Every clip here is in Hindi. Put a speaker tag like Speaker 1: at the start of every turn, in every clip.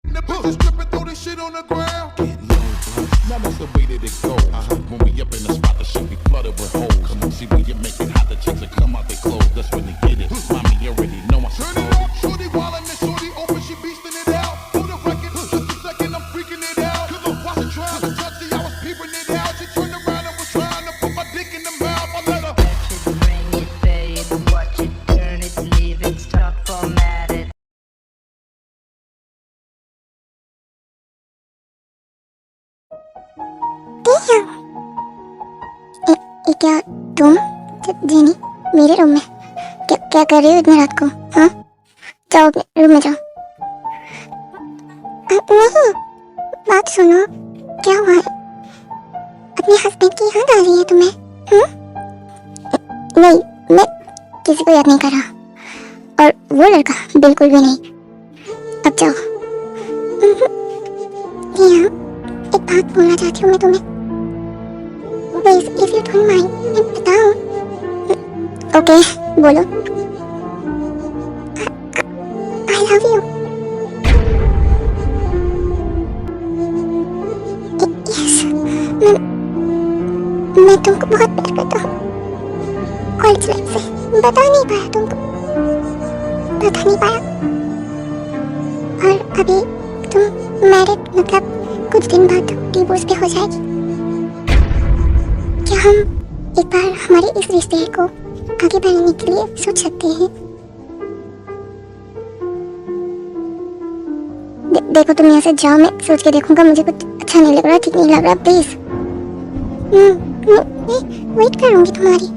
Speaker 1: The bitches stripping, throw this shit on the ground. Get low, bro. Now that's the way that it goes. When we up in the spot, the shit be flooded with hoes. Come on, see when you make it hot, the chicks that come out they clothes. That's when they get it. Mommy, you already know I'm Turn it up, shorty wildin' and shorty open, she beastin' it out. For the record, just a second, I'm freaking it out. Cause I wasn't trying to touch it, I was peeping it out. She turned around and was trying to put my dick in the mouth. I let her.
Speaker 2: Bring it, babe, watch it, turn it, leave it, stop, format it.
Speaker 3: क्या तुम जेनी मेरे रूम में क्या क्या कर रही हो इतनी रात को? हाँ, जाओ अपने रूम में जाओ। नहीं, बात सुनो, क्या हुआ है? अपने हस्बैंड की याद आ रही है तुम्हें? नहीं, मैं किसी को याद नहीं कर रहा, और वो लड़का बिल्कुल भी नहीं। अब जाओ। नेहा, एक बात बोलना चाहती हूँ मैं तुम्हें। Please, if you don't mind, बताओ। ओके, बोलो। I love you. Yes, मैं तुमको बहुत प्यार करता हूँ। कॉलेज लाइफ से बता नहीं पाया तुमको, बता नहीं पाया। और अभी तुम मैरिड, मतलब कुछ दिन बाद डिवोर्स भी हो जाएगी। क्या हम एक बार हमारे इस रिश्ते को आगे बढ़ाने के लिए सोच सकते हैं? देखो, तुम यहाँ से जाओ, मैं सोच के देखूंगा। मुझे कुछ अच्छा नहीं लग रहा, ठीक नहीं लग रहा, प्लीज। मैं वेट करूंगी तुम्हारी।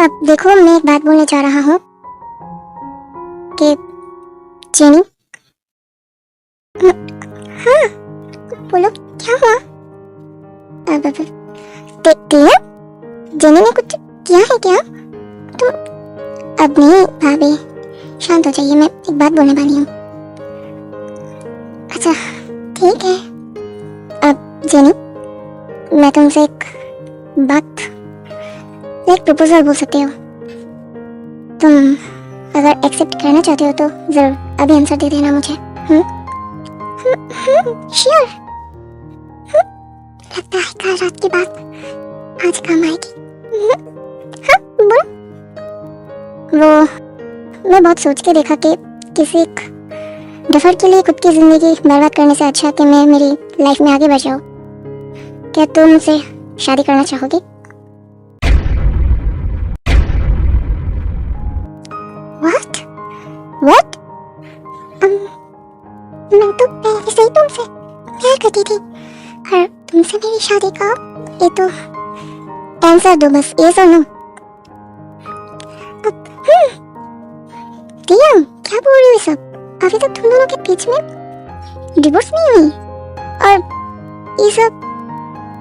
Speaker 3: अब देखो, मैं एक बात बोलने जा रहा हूँ कि जेनी। हाँ, बोलो, क्या हुआ? अब टीना, जेनी ने कुछ किया है क्या? तुम अब नहीं भाभी, शांत हो जाइए, मैं एक बात बोलने वाली हूँ। अच्छा, ठीक है। अब जेनी, मैं तुमसे एक प्रपोजल बोल सकते हो। तुम अगर एक्सेप्ट करना चाहते हो तो जरूर अभी आंसर दे देना मुझे। श्योर। लगता है कल रात की बात आज काम आएगी। हाँ, बोलो। वो मैं बहुत सोच के देखा कि किसी एक दफर के लिए खुद की जिंदगी बर्बाद करने से अच्छा कि मैं मेरी लाइफ में आगे बढ़ जाऊँ। क्या तुम मुझसे शादी करना चाहोगी? What? मैं तो पहले से ही तुमसे प्यार करती थी, और तुमसे मेरी शादी का ये तो आंसर दो बस, yes or no। दिया, क्या बोल रही हो सब? अभी तक तुम दोनों के बीच में डिवोर्स नहीं हुई, और ये सब।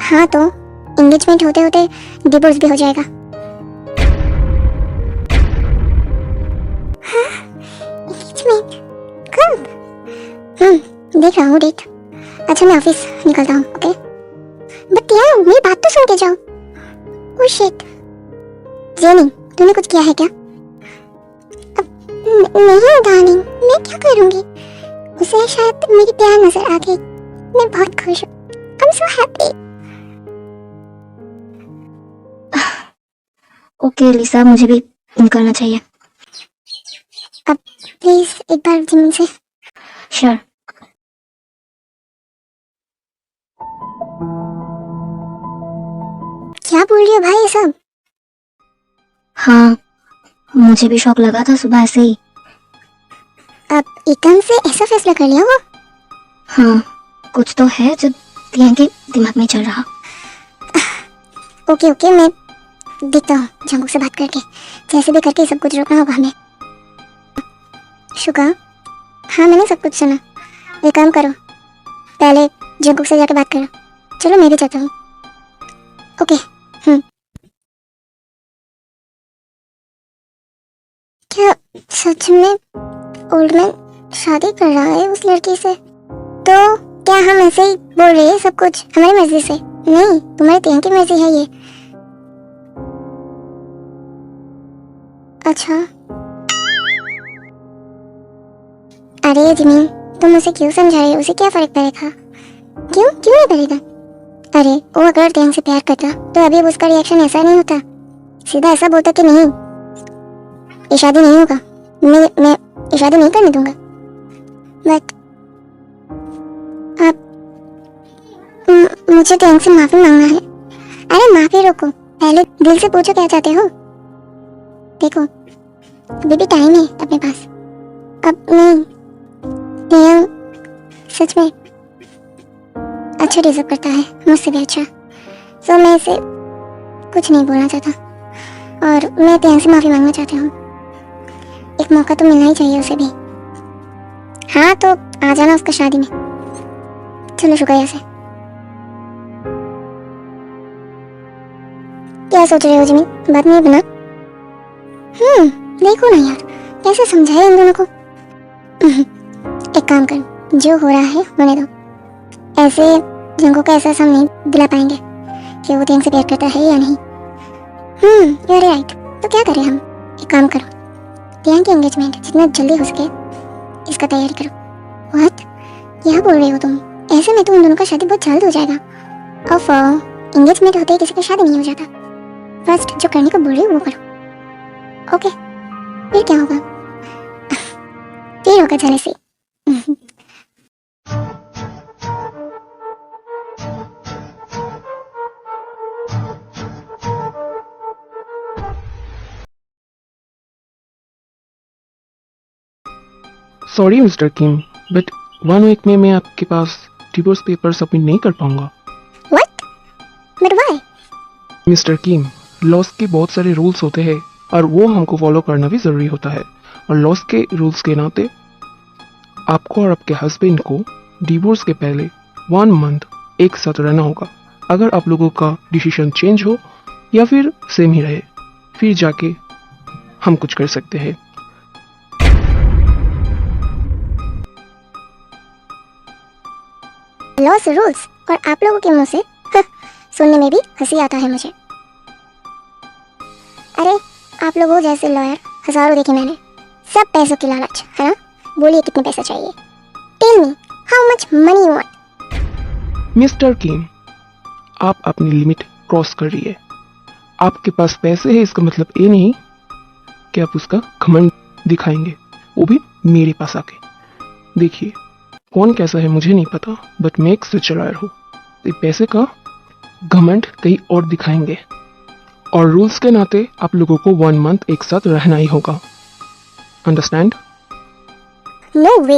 Speaker 3: हाँ, तो एंगेजमेंट होते होते डिवोर्स भी हो जाएगा। कब? देख रहा हूँ डेट। अच्छा, मैं ऑफिस निकलता हूँ, ओके? बट यार, मेरी बात तो सुन के जाओ। ओह शिट, जेनी, तूने कुछ किया है क्या? नहीं डार्लिंग, मैं क्या करूँगी? उसे शायद मेरी प्यार नजर आ गई। मैं बहुत खुश हूँ। I'm so happy।
Speaker 4: ओके लिसा, मुझे भी निकलना चाहिए।
Speaker 3: अब प्लीज एक बार जिमिन से।
Speaker 4: श्योर।
Speaker 3: क्या बोल रही हो भाई ये सब?
Speaker 4: हाँ, मुझे भी शौक लगा था सुबह से ही।
Speaker 3: अब एकदम से ऐसा फैसला कर लिया हो?
Speaker 4: हाँ, कुछ तो है जो दिया के दिमाग में चल रहा।
Speaker 3: ओके, मैं देखता हूँ जंगू से बात करके, जैसे भी करके सब कुछ रोकना होगा हमें। शुगा, हाँ मैंने सब कुछ सुना। एक काम करो, पहले जंकुक से जाके बात करो। चलो मैं भी जाता हूँ। ओके। क्या सच में ओल्ड मैन शादी कर रहा है उस लड़की से? तो क्या हम ऐसे ही बोल रहे हैं सब कुछ हमारी मर्जी से? नहीं, तुम्हारी तिया की मर्जी है ये। अच्छा। अरे जिमीन, तुम उसे क्यों समझा रहे हो? उसे क्या फर्क पड़ेगा? क्यों क्यों नहीं पड़ेगा? अरे वो अगर तियांग से प्यार करता तो अभी अब उसका रिएक्शन ऐसा नहीं होता। सीधा ऐसा बोलता कि नहीं, ये शादी नहीं होगा, मैं ये शादी नहीं करने दूंगा। बट अब मुझे तियांग से माफी मांगना है। अरे माफी रोको, पहले दिल से पूछो क्या चाहते हो। देखो अभी भी टाइम है अपने पास। अब नहीं, तियांग सच में अच्छा डिजर्व करता है, मुझसे भी अच्छा। सो मैं इसे कुछ नहीं बोलना चाहता और मैं तियांग से माफी मांगना चाहती हूँ। एक मौका तो मिलना ही चाहिए उसे भी। हाँ तो आ जाना उसका शादी में। चलो शुक्रिया से। क्या सोच रहे हो जिमी? बात नहीं बना? देखो ना यार, कैसे समझाए इन दोनों को। एक काम कर, जो हो रहा है होने दो। ऐसे जंगों का एहसास हम नहीं दिला पाएंगे कि वो तियांग से प्यार करता है या नहीं। You are right. तो क्या करें हम? एक काम करो, तियांग की एंगेजमेंट जितना जल्दी हो सके इसका तैयारी करो। व्हाट? क्या बोल रहे हो तुम? ऐसे में तो उन दोनों का शादी बहुत जल्द हो जाएगा। ऑफ एंगेजमेंट होते ही किसी का शादी नहीं हो जाता। फर्स्ट जो करने को बोल रही हो वो करो। ओके, फिर क्या होगा? फिर होगा जाने से।
Speaker 5: Sorry mister Kim, but 1 week में मैं आपके पास डिवोर्स पेपर सबमिट नहीं कर पाऊंगा।
Speaker 3: What? But why?
Speaker 5: Mister Kim, loss के बहुत सारे रूल्स होते हैं और वो हमको फॉलो करना भी ज़रूरी होता है। और लॉस के रूल्स के नाते आपको और आपके हस्बैंड को डिवोर्स के पहले 1 मंथ एक साथ रहना होगा। अगर आप लोगों का डिसीजन चेंज हो या फिर सेम ही रहे, फिर जाके हम कुछ कर सकते हैं।
Speaker 3: लॉस रूल्स और आप लोगों के मुंह से सुनने में भी हंसी आता है मुझे। अरे आप लोगों जैसे लॉयर हजारों देखे मैंने, सब पैसों की लालच है ना। बोलिए कितने पैसे चाहिए? Tell me how much money you want.
Speaker 5: Mister Kim, आप अपनी लिमिट क्रॉस कर रही है। आपके पास पैसे है इसका मतलब ये नहीं कि आप उसका घमंड दिखाएंगे, वो भी मेरे पास आके। देखिए, कौन कैसा है मुझे नहीं पता, बट मैं एक सच्चा लॉयर हूँ। ये पैसे का घमंड कहीं और दिखाएंगे और रूल्स के नाते आप लोगों को 1 मंथ एक साथ रहना ही होगा। अंडरस्टैंड?
Speaker 3: नो वे,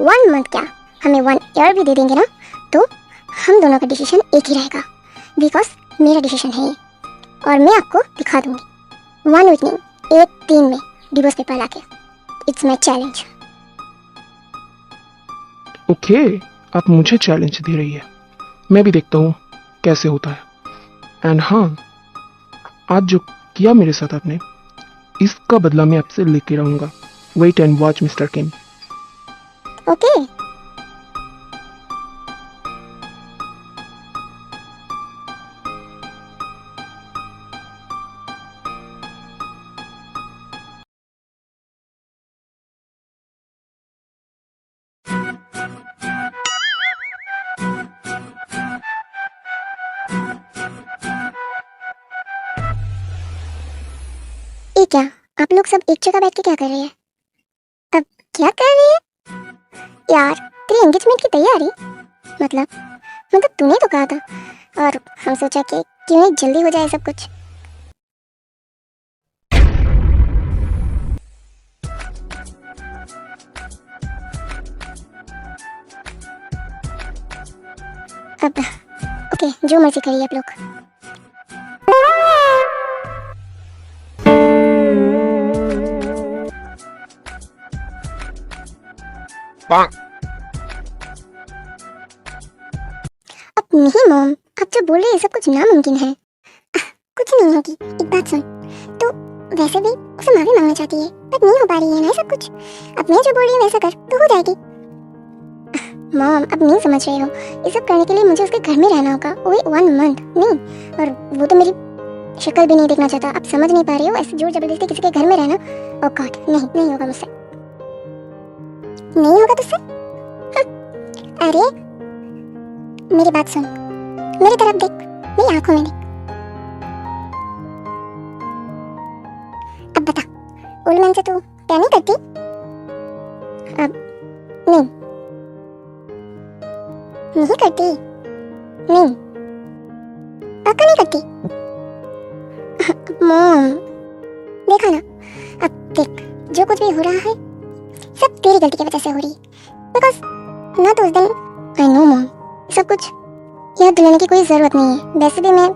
Speaker 3: 1 मंथ क्या, हमें 1 ईयर भी दे देंगे ना तो हम दोनों का डिसीजन एक ही रहेगा। बिकॉज मेरा डिसीजन है ये और मैं आपको दिखा दूंगी 1 वीक नहीं, 1 दिन में डिवोर्स पेपर लाके। It's my challenge.
Speaker 5: ओके, आप मुझे चैलेंज दे रही है, मैं भी देखता हूँ कैसे होता है। एंड हाँ, आज जो किया मेरे साथ आपने, इसका बदला मैं आपसे लेके रहूंगा। Wait and watch mister Kim.
Speaker 3: Okay. ये क्या, आप लोग सब एक जगह बैठ के क्या कर रहे हैं? अब क्या कर रहे हैं यार? तेरी एंगेजमेंट की तैयारी? मतलब तूने तो कहा था और हम सोचा कि क्यों नहीं जल्दी हो जाए सब कुछ। अब ओके, जो मर्जी करिए आप लोग। नहीं मॉम, आप जो बोल रही है सब कुछ नामुमकिन है। कुछ नहीं होगी। एक बात सुन, तो वैसे भी उसे माफी मांगना चाहती है पर नहीं हो पा रही है ना ये सब कुछ। अब मैं जो बोल रही हूँ वैसा कर तो हो जाएगी। मॉम अब नहीं समझ रहे हो, ये सब करने के लिए मुझे उसके घर में रहना होगा, वो 1 मंथ नहीं, और वो तो मेरी शक्ल भी नहीं देखना चाहता। आप समझ नहीं पा रहे हो, ऐसे जोर जबरदस्ती किसी के घर में रहना, ओह गॉड, नहीं होगा मुझसे, नहीं होगा तुझसे। अरे मेरी बात सुन, मेरी तरफ देख, मेरी आंखों में देख। अब बता, ओल्ड मैन से तू प्यार नहीं करती? अब नहीं करती? नहीं, पक्का नहीं करती? मॉम देखा ना, अब देख जो कुछ भी हो रहा है सब तेरी गलती की वजह से हो रही है। बिकॉज ना तो उस दिन, आई नो मॉम, सब कुछ याद दिलाने की कोई जरूरत नहीं है। वैसे भी मैं,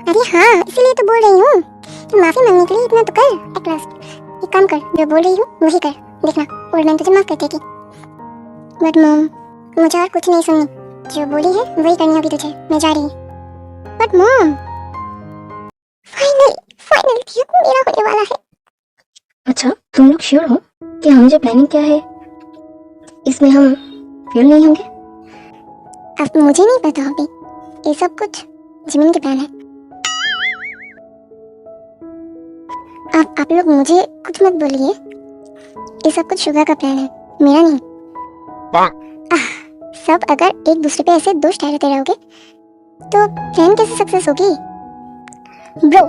Speaker 3: अरे हाँ इसीलिए तो बोल रही हूँ कि माफी मांगने के लिए इतना तो कर एटलीस्ट। एक काम कर, जो बोल रही हूँ वही कर, देखना ओल्ड मैन तुझे माफ कर देगी। बट मॉम मुझे और कुछ नहीं सुननी, जो बोली है वही करनी होगी तुझे, मैं जा रही हूँ। बट मॉम फाइनली मेरा होने वाला है।
Speaker 4: अच्छा, तुम लोग श्योर हो कि हम जो प्लानिंग किया है इसमें हम फेल नहीं होंगे?
Speaker 3: अब मुझे नहीं पता अभी, ये सब कुछ जिमिन के प्लान है। अब आप लोग मुझे कुछ मत बोलिए, ये सब कुछ शुगर का प्लान है, मेरा नहीं। सब अगर एक दूसरे पे ऐसे दोष ठहराते रहोगे तो प्लान कैसे सक्सेस होगी? ब्रो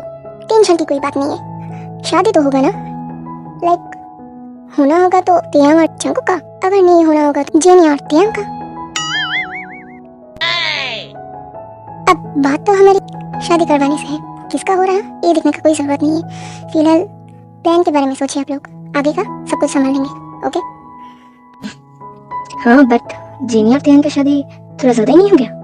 Speaker 3: टेंशन की कोई बात नहीं है, शादी तो होगा ना, लाइक होना होगा तो तियांग और चंकू का, अगर नहीं होना होगा तो जेनी और तियांग का। अब बात तो हमारी शादी करवाने से है, किसका हो रहा है ये देखने का कोई जरूरत नहीं है। फिलहाल प्लान के बारे में सोचिए आप लोग, आगे का सब कुछ संभाल लेंगे। ओके?
Speaker 4: हाँ, बट जेनी और तियांग की शादी थोड़ा ज्यादा ही नहीं हो गया?